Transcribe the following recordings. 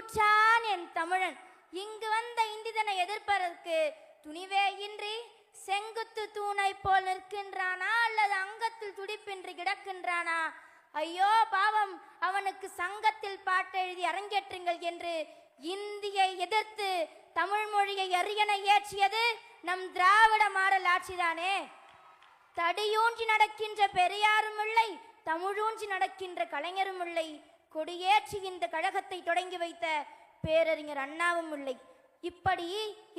துடியுற்றான் என் தமிழன். இங்கு வந்த இந்திதனை எதிர்ப்பதற்கு துணிவே இன்றி செங்குத்து தூணை போல் நிற்கின்றானா அல்லது அங்கத்தில் துடிப்பின்றி கிடக்கின்றானா? ஐயோ பாவம், அவனுக்கு சங்கத்தில் பாட்டு எழுதி அரங்கேற்றுங்கள் என்று இந்தியை எதிர்த்து தமிழ் மொழியை அரியணை ஏற்றியது நம் திராவிட மாடல் ஆட்சிதானே. தடியூன்றி நடக்கின்ற பெரியாரும் இல்லை, தமிழூன்றி நடக்கின்ற கலைஞரும் இல்லை, கொடியேற்றி இந்த கழகத்தை தொடங்கி வைத்த பேரறிஞர் அண்ணாவும் இல்லை. இப்படி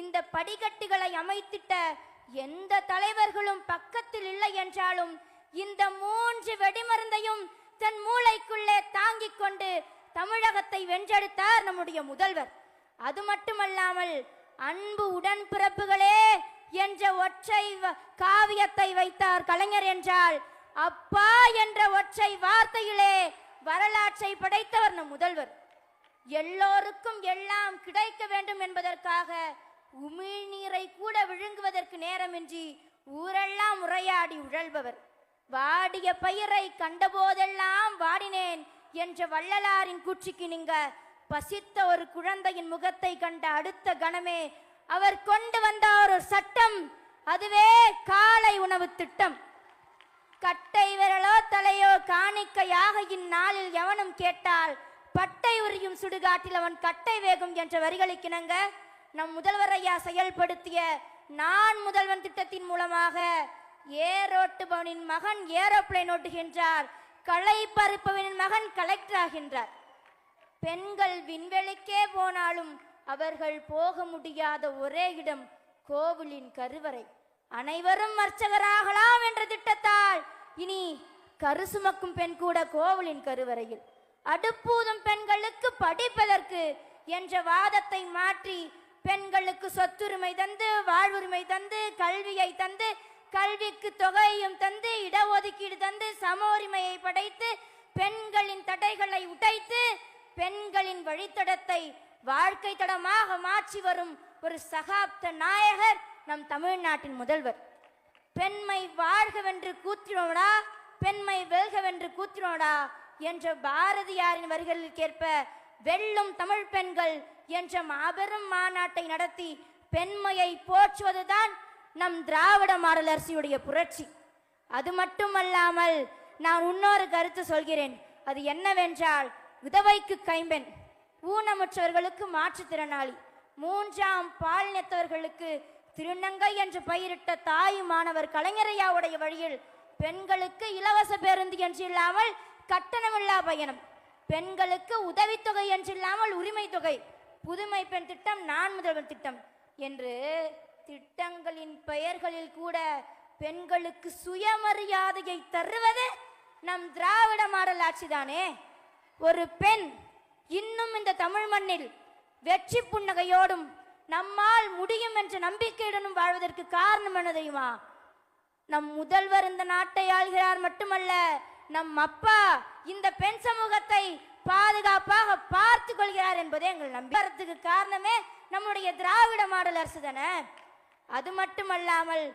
இந்த படிக்கட்டுகளை அமைத்திட்ட எந்த தலைவர்களும் பக்கத்தில் இல்லை என்றாலும் இந்த 3 வெடிமருந்தையும் தன் மூளைக்குள்ளே தாங்கிக் கொண்டு தமிழகத்தை வென்றெடுத்தார் நம்முடைய முதல்வர். அது மட்டுமல்லாமல் அன்பு உடன்பிறப்புகளே என்ற ஒற்றை காவியத்தை வைத்தார் கலைஞர் என்றால் அப்பா என்ற ஒற்றை வார்த்தையிலே வரலாற்றை படைத்தவர் நம் முதல்வர். எல்லோருக்கும் எல்லாம் கிடைக்க வேண்டும் என்பதற்காக உமிழ்நீரை கூட விழுங்குவதற்கு நேரமின்றி ஊரெல்லாம் உரையாடி உழல்பவர். வாடிய பயிரை கண்டபோதெல்லாம் வாடினேன் என்ற வள்ளலாரின் கூற்றுக்கு நீங்க பசித்த ஒரு குழந்தையின் முகத்தை கண்ட அடுத்த கணமே அவர் கொண்டு வந்த ஒரு சட்டம், அதுவே காலை உணவு திட்டம். கட்டை விரலோ தலையோ காணிக்கையாக இந்நாளில் எவனும் கேட்டால் பட்டை உரியும் சுடுகாட்டில் அவன் கட்டை வேகும் என்ற வரிகளுக்கிணங்க நம் முதல்வர் ஐயா செயல்படுத்திய நான் முதல்வன் திட்டத்தின் மூலமாக ஏரோட்டுபவனின் மகன் ஏரோப்ளேன் ஓட்டுகின்றார், களை பறிப்பவனின் மகன் கலெக்டர் ஆகின்றார். பெண்கள் விண்வெளிக்கே போனாலும் அவர்கள் போக முடியாத ஒரே இடம் கோவிலின் கருவறை. அனைவரும் அர்ச்சகராகலாம் என்ற திட்டத்தால் இனி கருசுமக்கும் பெண் கூட கோவிலின் கருவறையில், அடுப்பூதும் பெண்களுக்கு படிப்பதற்கு என்ற வாதத்தை மாற்றி பெண்களுக்கு சொத்துரிமை தந்து, வாழ்வுரிமை தந்து, கல்வியை தந்து, கல்விக்கு தொகையும் தந்து, இடஒதுக்கீடு தந்து, சம உரிமையை படைத்து, பெண்களின் தடைகளை உடைத்து, பெண்களின் வழித்தடத்தை வாழ்க்கை தடமாக மாற்றி வரும் ஒரு சகாப்த நாயகர் நம் தமிழ்நாட்டின் முதல்வர். பெண்மை வாழ்கவென்று கூத்திரோடா, பெண்மை வெல்கவென்று கூத்திரோடா என்ற பாரதியாரின் வரிகளுக்கேற்ப வெல்லும் தமிழ் பெண்கள் என்ற மாபெரும் மாநாட்டை நடத்தி பெண்மையை போற்றுவதுதான் நம் திராவிட மாடல் அரசியுடைய புரட்சி. அது மட்டுமல்லாமல் நான் இன்னொரு கருத்து சொல்கிறேன். அது என்னவென்றால், விதவைக்கு கைம்பெண், ஊனமுற்றவர்களுக்கு மாற்றுத்திறனாளி, 3ஆம் பாலினத்தவர்களுக்கு திருநங்கை என்று பெயரிட்ட தாய் மாணவர் கலைஞரையாவுடைய வழியில் பெண்களுக்கு இலவச பேருந்து என்று இல்லாமல் கட்டணமில்லா பயணம், பெண்களுக்கு உதவித்தொகை என்று இல்லாமல் உரிமை தொகை, புதுமை பெண் திட்டம், நான் முதல்வன் திட்டம் என்று திட்டங்களின் பெயர்களில் கூட பெண்களுக்கு சுயமரியாதையை தருவது நம் திராவிட மாடல் ஆட்சிதானே. ஒரு பெண் இன்னும் இந்த தமிழ் மண்ணில் வெற்றி புன்னகையோடும் நம்மால் முடியும் என்ற நம்பிக்கையுடனும் வாழ்வதற்கு காரணம் என்ன தெரியுமா? நம் முதல்வர் இந்த நாட்டை ஆள்கிறார் மட்டுமல்ல, நம் அப்பா இந்த பெண் சமூகத்தை பாதுகாப்பாக பார்த்து கொள்கிறார் என்பதே எங்கள் நம்பிக்கைக்கு காரணமே நம்முடைய திராவிட மாடல் அரசு தானே. அது மட்டுமல்லாமல்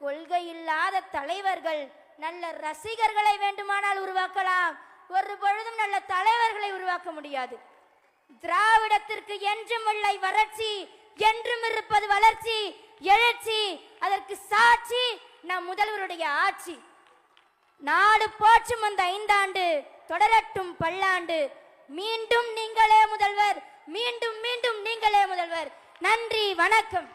கொள்கை இல்லாத தலைவர்கள் நல்ல ரசிகர்களை வேண்டுமானால் உருவாக்கலாம், ஒரு பொழுதும் நல்ல தலைவர்களை உருவாக்க முடியாது. திராவிடத்திற்கு என்றும் இல்லை வறட்சி, என்றும் இருப்பது வளர்ச்சி, எழுச்சி. அதற்கு சாட்சி நம் முதல்வருடைய ஆட்சி. நாடு போற்றும் அந்த 5 ஆண்டு தொடரட்டும் பல்லாண்டு. மீண்டும் நீங்களே முதல்வர், மீண்டும் மீண்டும் நீங்களே முதல்வர். நன்றி, வணக்கம்.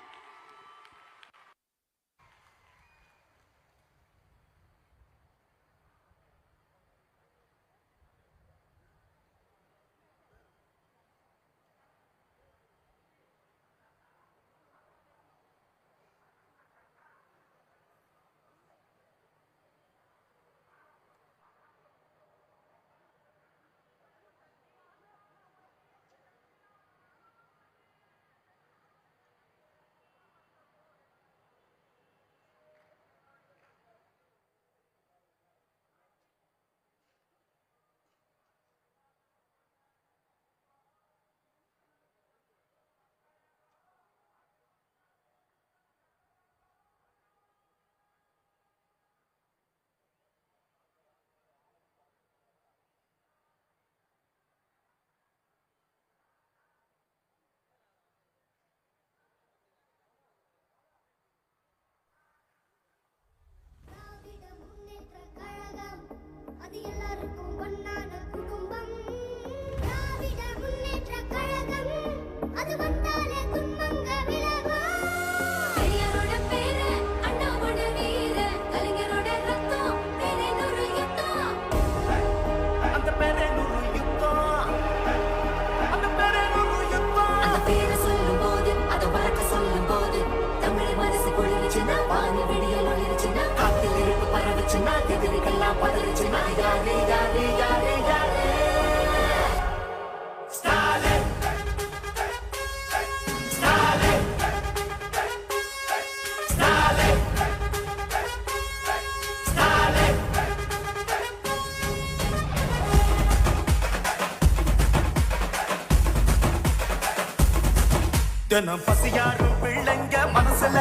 தினம் பசியாரும் பிள்ளைங்க மனசுல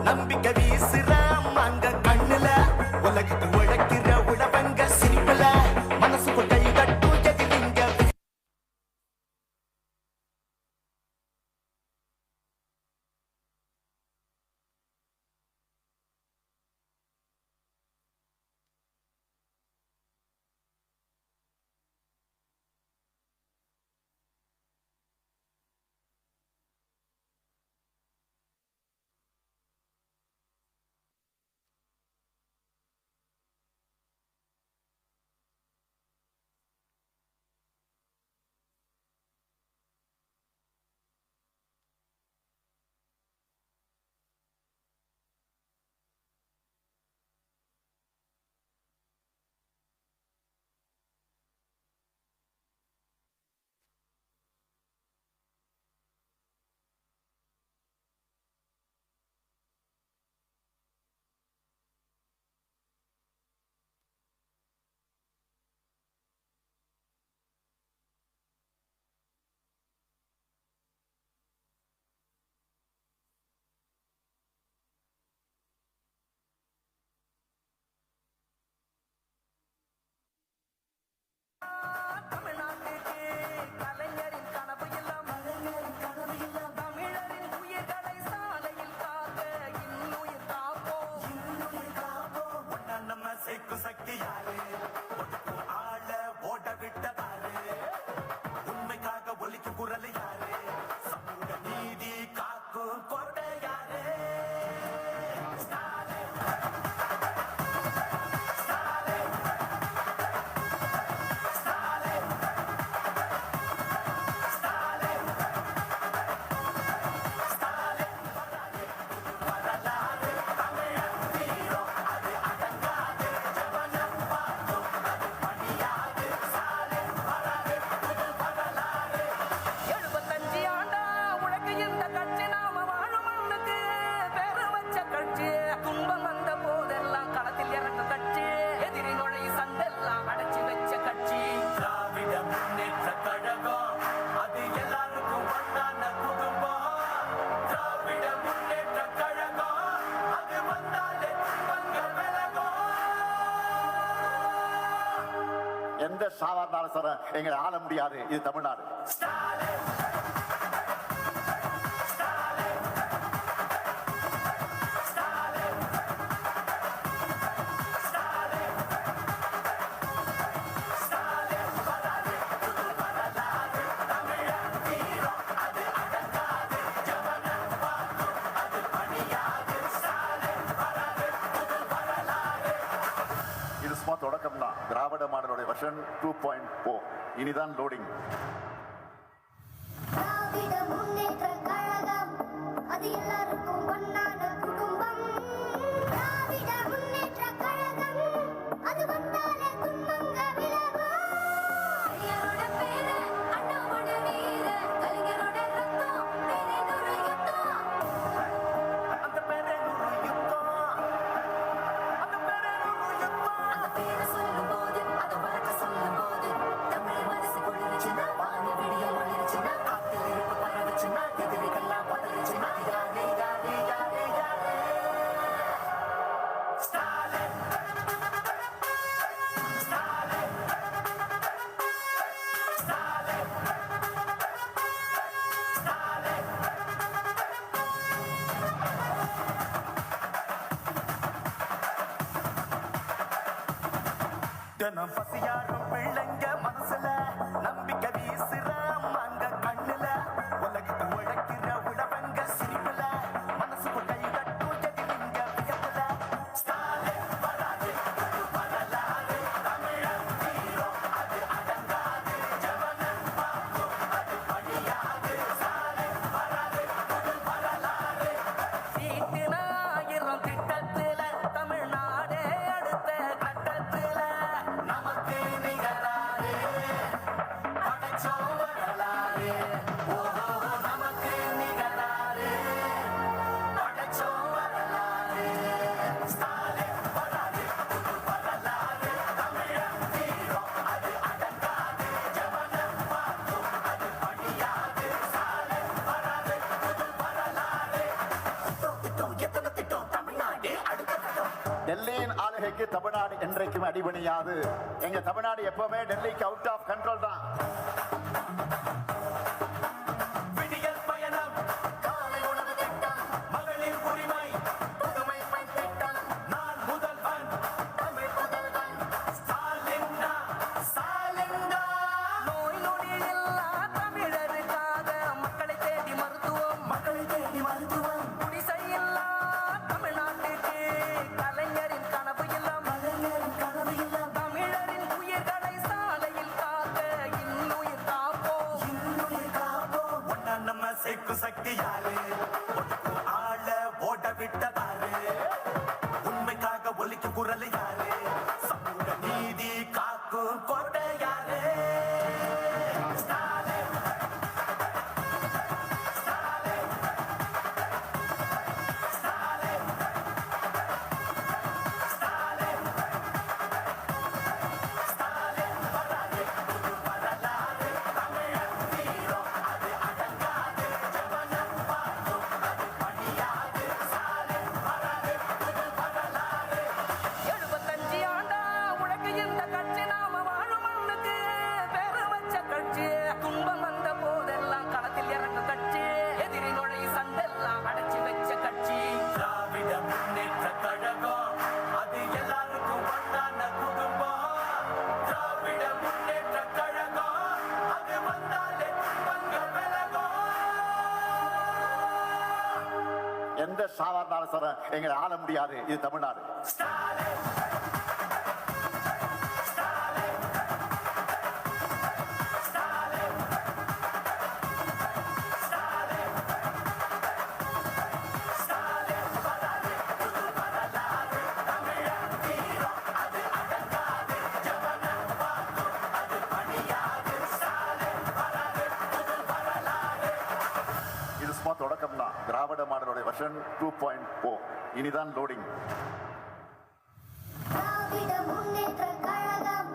நம்பிக்கை வீசுற அங்க கண்ணுல உலகத்து உழைக்கிற உழவங்க சிரிப்புல மனசுக்கு கை தட்டும் எதிரிங்க. எந்த சாதாரண எங்களை ஆள முடியாது. இது தமிழ்நாடு. இது சும்மா தொடக்கம் தான். திராவிட மாடலுடைய வெர்ஷன் 2.4 இனிதான் லோடிங். திராவிட முன்னேற்ற கழகம் அது எல்லாருக்கும் பொன்னான குடும்பம். திராவிட முன்னேற்ற கழகம் அது வந்தாலே துன்பங்க விலகும். ஐயரோட பேரு அண்ணாவோட வீர கலைஞரோட ரத்தம் பேரேனொரு யுத்தம். அந்த பேரே ஒரு யுத்தம், அந்த பேரே ஒரு யுத்தம். அந்த பேரை சொல்லும் போது அதை வளர்க்க சொல்லும் போது தமிழ் மனசு கொள்ளிருச்சுன்னா வானி விடிய ஒளிருச்சுன்னா காத்தில் இருப்பு பரவச்சுன்னா எதிரிகள்லாம் பதறிச்சுன்னா யாரே யாரே யாரே யாரே ஸ்டாலின் ஸ்டாலின் ஸ்டாலின் ஸ்டாலின். தினம் பசியாரும் பிள்ளைங்க மனசுல நம்பிக்கை வீசுற அங்க கண்ணுல உலகத்து உழைக்கிற உழவங்க சிரிப்புல மனசுக்கு கை தட்டும் எதிரிங்க வியப்புல ஸ்டாலின் வராது வரலாறு தமிழன் வீரம் அது அடங்காது ஜவனம் பார்க்கும் அது பணியாது ஸ்டாலின் வராது வரலாறு சீட்டினாயிரம் திட்டத்துல தமிழ்நாடே அடுத்த கட்டத்துல நமக்கு நிகராது டெல்லியின் ஆளுகைக்கு தமிழ்நாடு என்றைக்கும் அடிபணியாது. எங்க தமிழ்நாடு எப்பவுமே டெல்லிக்கு அவுட் ஆஃப் கண்ட்ரோல் தான். விடியல் பயணம், காலை உணவு திட்டம், மகளிர் உரிமை, புதுமை பெண் திட்டம், நான் முதல்வன், தமிழ் புதல்வன், ஸ்டாலின்டா, ஸ்டாலின்டா. நோய் நொடி இல்லா தமிழருக்காக மக்களை தேடி மருத்துவம், மக்களை தேடி மருத்துவம், குடிசையில்லா தமிழ்நாட்டுக்கு கலைஞரின் கனவு இல்லம், கலைஞரின் கனவு இல்லம், தமிழரின் உயிர்களை சாலையில் காக்க இன்னுயிர் காப்போம். இன்னுயிர் காப்போம். ஒன்னா நம்ம சேர்க்கும் சக்தி யாரு? ஒடுக்கும் ஆள ஓட விட்டதாரு? உண்மைக்காக ஒலிக்கும் குரல் யாரு? சமூக நீதி காக்கும் கோட்டை யாரு? ஸ்டாலின், ஸ்டாலின், ஸ்டாலின், ஸ்டாலின், ஸ்டாலின் வராரு, புது வரலாறு, தமிழர் வீரம் அது அடங்காது, ஜெவனம் பார்க்கும் அது பணியாது, ஸ்டாலின் வராரு, புது வரலாறு. 75 ஆண்டா உழைக்க இந்த கட்சி, நாம வாழும் மண்ணுக்கு பேரு வச்ச கட்சி. துன்பம் வந்த போதெல்லாம் களத்தில் இறங்கும் கட்சி, எதிரி நுழை சண்டெல்லாம் அடைச்சி வச்ச கட்சி. திராவிட முன்னேற்ற கழகம் அது எல்லாருக்கும் ஒன்றான குடும்பம். திராவிட முன்னேற்ற கழகம் அது வந்தாலே துன்பங்கள் விலகும். எந்த சாதாரண சார் எங்களை ஆள முடியாது. இது தமிழ்நாடு. ஸ்டாலின், ஸ்டாலின், ஸ்டாலின், ஸ்டாலின், ஸ்டாலின் வராரு, புது வரலாறு, தமிழர் வீரம் அது அடங்காது, ஜெவனம் பார்க்கும் அது பணியாது, ஸ்டாலின் வராரு, புது வரலாறு. இது சும்மா தொடக்கம் தான். திராவிட மாடலுடைய வெர்ஷன் 2.0 இனிதான் லோடிங். திராவிட முன்னேற்ற கழகம்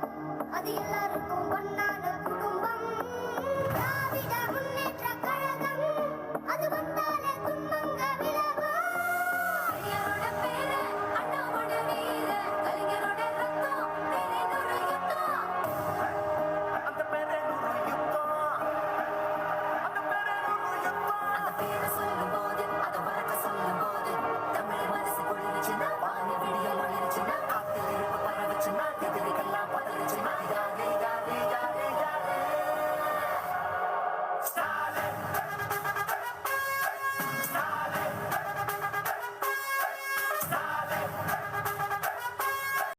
அது எல்லாருக்கும் ஒன்னான குடும்பம். திராவிட முன்னேற்ற